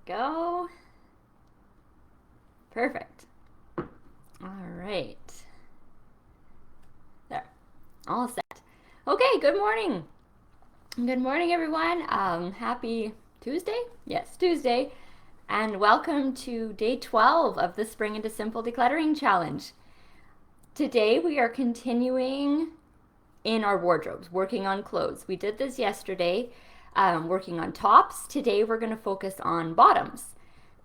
go. Perfect. All right. There. All set. Okay, good morning. Good morning, everyone. Happy Tuesday? Yes, Tuesday. And welcome to day 12 of the Spring into Simple Decluttering Challenge. Today we are continuing in our wardrobes, working on clothes. We did this yesterday, working on tops. Today we're going to focus on bottoms.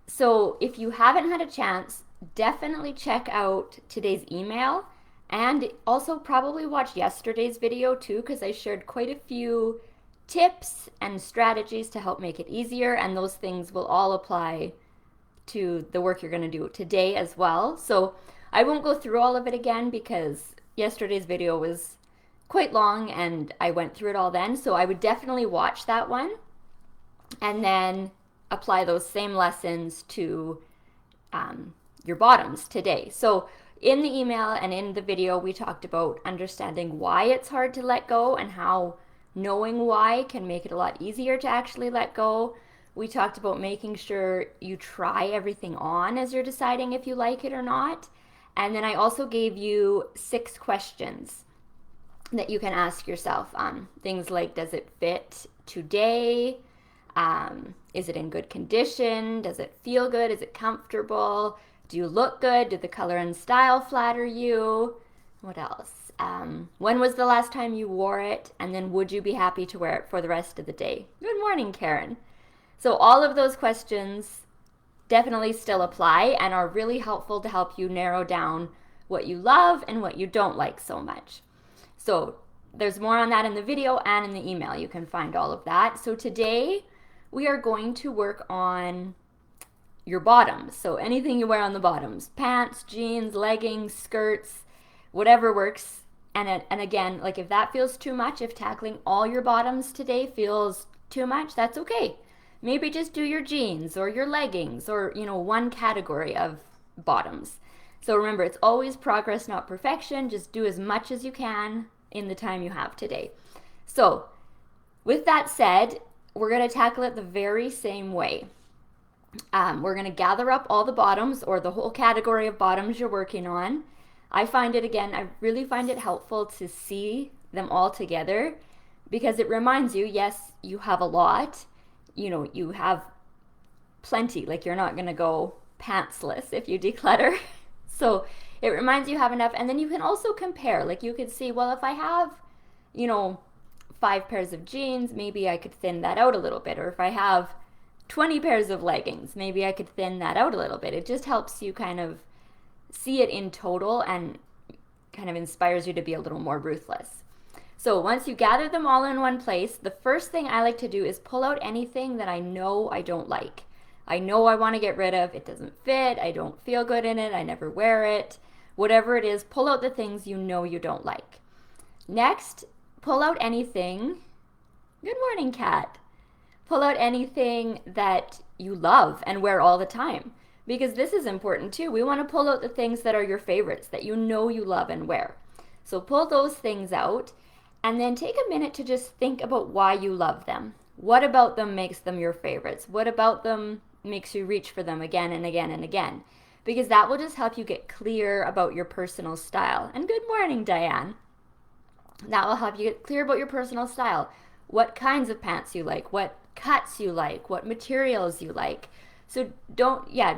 So if you haven't had a chance, definitely check out today's email and also probably watch yesterday's video too, because I shared quite a few tips and strategies to help make it easier, and those things will all apply to the work you're going to do today as well. So I won't go through all of it again because yesterday's video was quite long and I went through it all then. So I would definitely watch that one and then apply those same lessons to your bottoms today. So in the email and in the video, we talked about understanding why it's hard to let go and how knowing why can make it a lot easier to actually let go. We talked about making sure you try everything on as you're deciding if you like it or not. And then I also gave you 6 questions that you can ask yourself. Things like, does it fit today? Is it in good condition? Does it feel good? Is it comfortable? Do you look good? Do the color and style flatter you? What else? When was the last time you wore it? And then would you be happy to wear it for the rest of the day? Good morning, Karen. So all of those questions definitely still apply and are really helpful to help you narrow down what you love and what you don't like so much. So there's more on that in the video and in the email. You can find all of that. So today we are going to work on your bottoms. So anything you wear on the bottoms, pants, jeans, leggings, skirts, whatever works. And again, like if that feels too much, if tackling all your bottoms today feels too much, that's okay. Maybe just do your jeans or your leggings or, one category of bottoms. So remember, it's always progress, not perfection. Just do as much as you can in the time you have today. So with that said, we're going to tackle it the very same way. We're going to gather up all the bottoms or the whole category of bottoms you're working on. I really find it helpful to see them all together because it reminds you, yes, you have a lot. You have plenty. Like you're not going to go pantsless if you declutter. So it reminds you have enough. And then you can also compare. Like you could see, well, if I have, 5 pairs of jeans, maybe I could thin that out a little bit. Or if I have 20 pairs of leggings, maybe I could thin that out a little bit. It just helps you kind of see it in total and kind of inspires you to be a little more ruthless. So once you gather them all in one place, the first thing I like to do is pull out anything that I know I don't like. I know I want to get rid of. It doesn't fit. I don't feel good in it. I never wear it. Whatever it is, pull out the things you know you don't like. Next, pull out anything. Good morning, Kat. Pull out anything that you love and wear all the time. Because this is important too. We want to pull out the things that are your favorites, that you know you love and wear. So pull those things out and then take a minute to just think about why you love them. What about them makes them your favorites? What about them makes you reach for them again and again and again? Because that will just help you get clear about your personal style. And good morning, Diane. That will help you get clear about your personal style. What kinds of pants you like, what cuts you like, what materials you like. So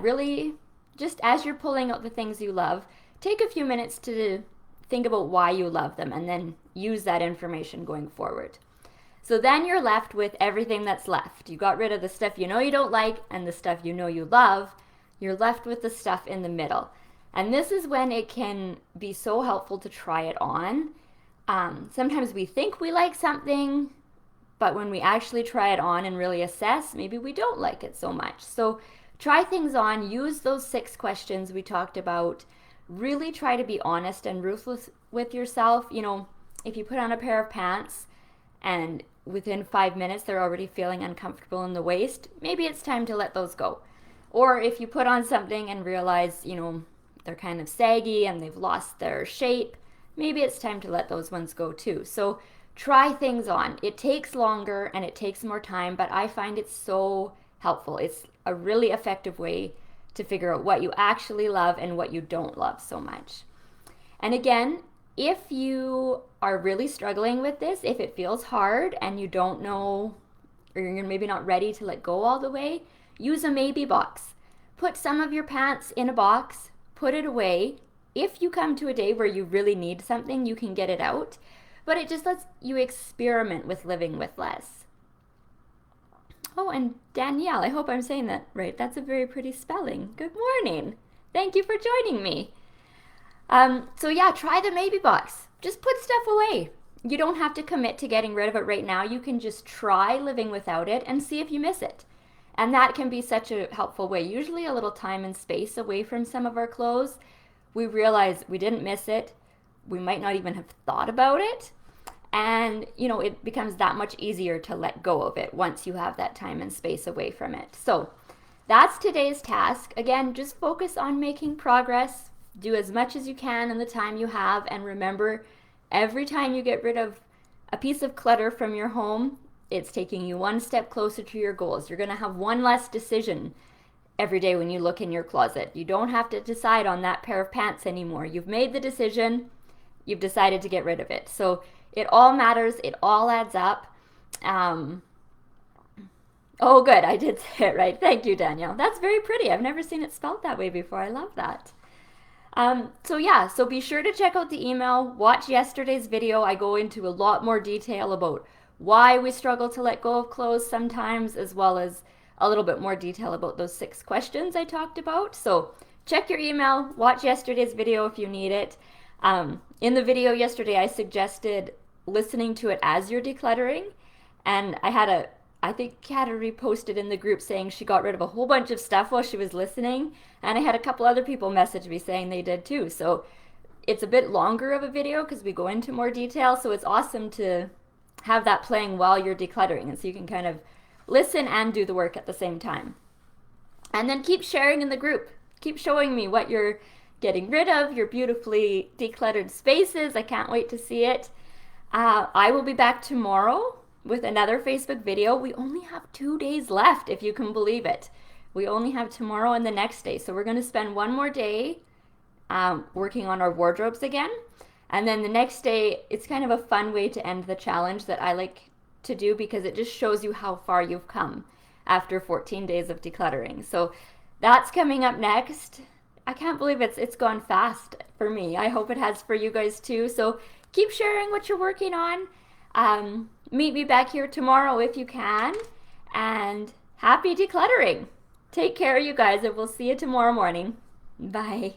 really, just as you're pulling out the things you love, take a few minutes to think about why you love them and then use that information going forward. So then you're left with everything that's left. You got rid of the stuff you know you don't like and the stuff you know you love. You're left with the stuff in the middle. And this is when it can be so helpful to try it on. Sometimes we think we like something, but when we actually try it on and really assess, maybe we don't like it so much. So try things on, use those 6 questions we talked about. Really try to be honest and ruthless with yourself. If you put on a pair of pants and within 5 minutes they're already feeling uncomfortable in the waist, maybe it's time to let those go. Or if you put on something and realize, they're kind of saggy and they've lost their shape, maybe it's time to let those ones go too. So try things on. It takes longer and it takes more time, but I find it so helpful. It's a really effective way to figure out what you actually love and what you don't love so much. And again, if you are really struggling with this, if it feels hard and you don't know, or you're maybe not ready to let go all the way, use a maybe box. Put some of your pants in a box, put it away. If you come to a day where you really need something, you can get it out, but it just lets you experiment with living with less. Oh, and Danielle, I hope I'm saying that right. That's a very pretty spelling. Good morning. Thank you for joining me. So yeah, try the maybe box. Just put stuff away. You don't have to commit to getting rid of it right now. You can just try living without it and see if you miss it. And that can be such a helpful way. Usually a little time and space away from some of our clothes, we realize we didn't miss it. We might not even have thought about it. And, it becomes that much easier to let go of it once you have that time and space away from it. So that's today's task. Again, just focus on making progress. Do as much as you can in the time you have. And remember, every time you get rid of a piece of clutter from your home, it's taking you one step closer to your goals. You're going to have one less decision every day when you look in your closet. You don't have to decide on that pair of pants anymore. You've made the decision. You've decided to get rid of it. So it all matters. It all adds up. Oh, good. I did say it right. Thank you, Danielle. That's very pretty. I've never seen it spelled that way before. I love that. So be sure to check out the email. Watch yesterday's video. I go into a lot more detail about why we struggle to let go of clothes sometimes, as well as a little bit more detail about those 6 questions I talked about. So check your email. Watch yesterday's video if you need it. In the video yesterday, I suggested listening to it as you're decluttering, and I think Kat had reposted in the group saying she got rid of a whole bunch of stuff while she was listening, and I had a couple other people message me saying they did too. So it's a bit longer of a video because we go into more detail, so it's awesome to have that playing while you're decluttering, and so you can kind of listen and do the work at the same time. And then keep sharing in the group. Keep showing me what you're getting rid of, your beautifully decluttered spaces. I can't wait to see it. I will be back tomorrow with another Facebook video. We only have 2 days left, if you can believe it. We only have tomorrow and the next day. So we're going to spend one more day working on our wardrobes again. And then the next day, it's kind of a fun way to end the challenge that I like to do because it just shows you how far you've come after 14 days of decluttering. So that's coming up next. I can't believe it's gone fast for me. I hope it has for you guys too. So keep sharing what you're working on. Meet me back here tomorrow if you can. And happy decluttering. Take care, you guys, and we'll see you tomorrow morning. Bye.